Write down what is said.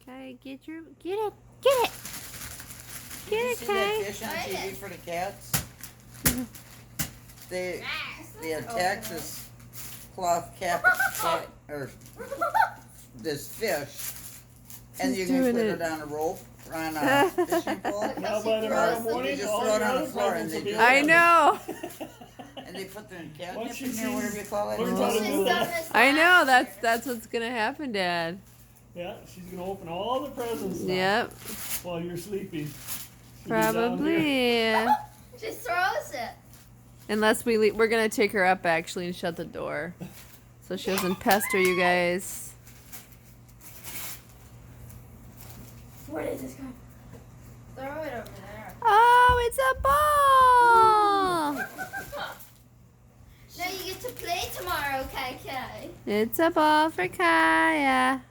Kai, get it. Did you Get see it, that Kai. fish on TV for the cats? They attacked this cloth cat or this fish, and She's you can doing put it. it on a rope on a fishing pole. Now by tomorrow They morning, just all throw it your on the other floor presents and will they be do I open. know. And they put them in Once catnip she in there, whatever you sees- call it. learns how to do that. I know. That's what's gonna happen, Dad. Yeah, she's gonna open all the presents now Yep. while you're sleeping. She'll be down here. Probably. Just throws it. Unless we leave, we're gonna take her up actually and shut the door, so she doesn't pester you guys. Where did this go? Throw it over there. Oh, it's a ball! Now you get to play tomorrow, KK. It's a ball for Kaya.